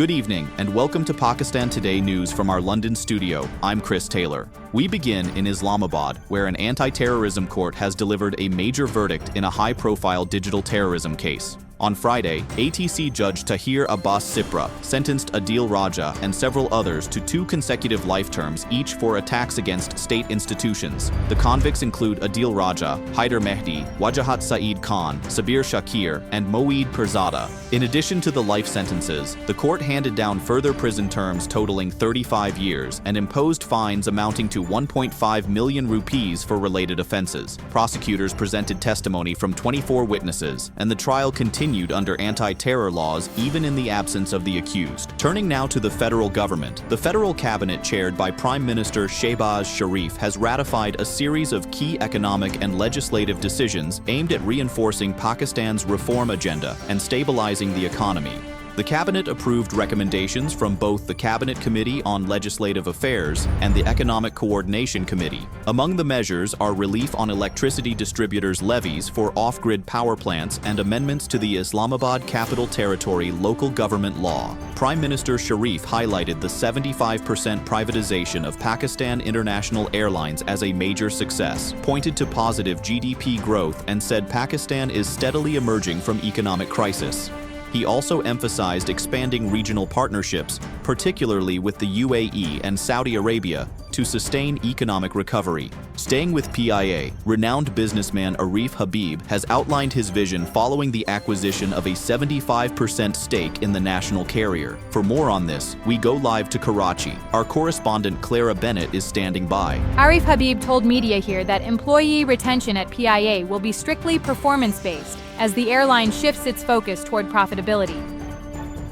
Good evening, and welcome to Pakistan Today News from our London studio. I'm Chris Taylor. We begin in Islamabad, where an anti-terrorism court has delivered a major verdict in a high-profile digital terrorism case. On Friday, ATC Judge Tahir Abbas Sipra sentenced Adil Raja and several others to 2 consecutive life terms each for attacks against state institutions. The convicts include Adil Raja, Haider Mehdi, Wajahat Saeed Khan, Sabir Shakir, and Moeed Pirzada. In addition to the life sentences, the court handed down further prison terms totaling 35 years and imposed fines amounting to 1.5 million rupees for related offenses. Prosecutors presented testimony from 24 witnesses, and the trial continued under anti-terror laws even in the absence of the accused. Turning now to the federal government, the federal cabinet chaired by Prime Minister Shehbaz Sharif has ratified a series of key economic and legislative decisions aimed at reinforcing Pakistan's reform agenda and stabilizing the economy. The cabinet approved recommendations from both the Cabinet Committee on Legislative Affairs and the Economic Coordination Committee. Among the measures are relief on electricity distributors' levies for off-grid power plants and amendments to the Islamabad Capital Territory local government law. Prime Minister Sharif highlighted the 75% privatization of Pakistan International Airlines as a major success, pointed to positive GDP growth, and said Pakistan is steadily emerging from economic crisis. He also emphasized expanding regional partnerships, particularly with the UAE and Saudi Arabia, to sustain economic recovery. Staying with PIA, renowned businessman Arif Habib has outlined his vision following the acquisition of a 75% stake in the national carrier. For more on this, we go live to Karachi. Our correspondent Clara Bennett is standing by. Arif Habib told media here that employee retention at PIA will be strictly performance-based as the airline shifts its focus toward profitability.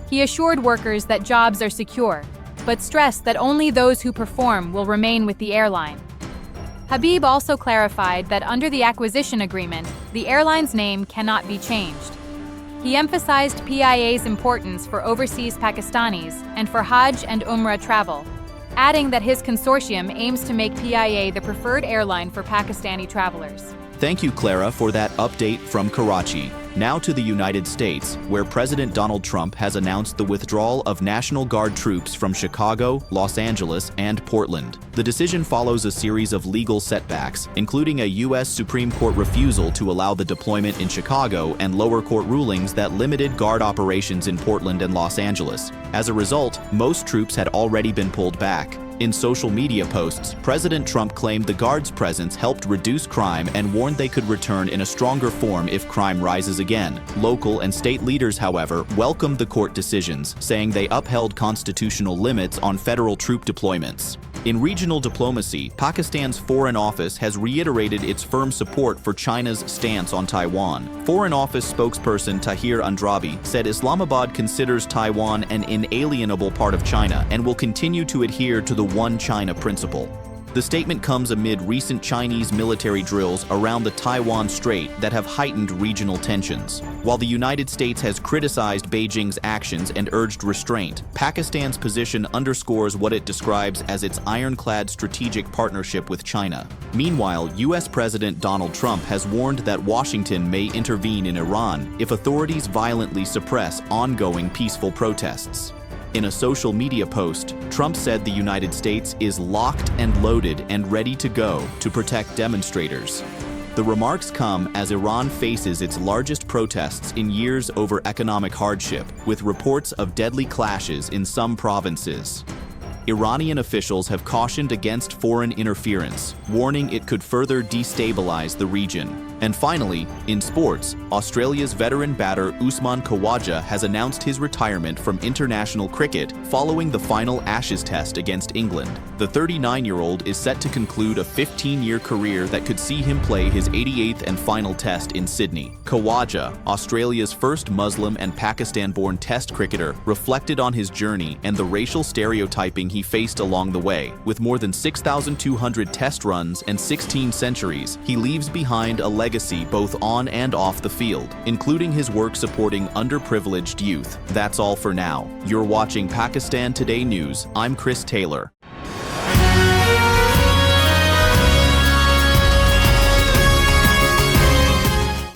He assured workers that jobs are secure, but stressed that only those who perform will remain with the airline. Habib also clarified that under the acquisition agreement, the airline's name cannot be changed. He emphasized PIA's importance for overseas Pakistanis and for Hajj and Umrah travel, adding that his consortium aims to make PIA the preferred airline for Pakistani travelers. Thank you, Clara, for that update from Karachi. Now to the United States, where President Donald Trump has announced the withdrawal of National Guard troops from Chicago, Los Angeles, and Portland. The decision follows a series of legal setbacks, including a U.S. Supreme Court refusal to allow the deployment in Chicago and lower court rulings that limited Guard operations in Portland and Los Angeles. As a result, most troops had already been pulled back. In social media posts, President Trump claimed the Guard's presence helped reduce crime and warned they could return in a stronger form if crime rises again. Local and state leaders, however, welcomed the court decisions, saying they upheld constitutional limits on federal troop deployments. In regional diplomacy, Pakistan's Foreign Office has reiterated its firm support for China's stance on Taiwan. Foreign Office spokesperson Tahir Andrabi said Islamabad considers Taiwan an inalienable part of China and will continue to adhere to the One China principle. The statement comes amid recent Chinese military drills around the Taiwan Strait that have heightened regional tensions. While the United States has criticized Beijing's actions and urged restraint, Pakistan's position underscores what it describes as its ironclad strategic partnership with China. Meanwhile, U.S. President Donald Trump has warned that Washington may intervene in Iran if authorities violently suppress ongoing peaceful protests. In a social media post, Trump said the United States is locked and loaded and ready to go to protect demonstrators. The remarks come as Iran faces its largest protests in years over economic hardship, with reports of deadly clashes in some provinces. Iranian officials have cautioned against foreign interference, warning it could further destabilize the region. And finally, in sports, Australia's veteran batter Usman Khawaja has announced his retirement from international cricket following the final Ashes test against England. The 39-year-old is set to conclude a 15-year career that could see him play his 88th and final test in Sydney. Khawaja, Australia's first Muslim and Pakistan-born test cricketer, reflected on his journey and the racial stereotyping he faced along the way. With more than 6,200 test runs and 16 centuries, he leaves behind a legacy both on and off the field, including his work supporting underprivileged youth. That's all for now. You're watching Pakistan Today News. I'm Chris Taylor.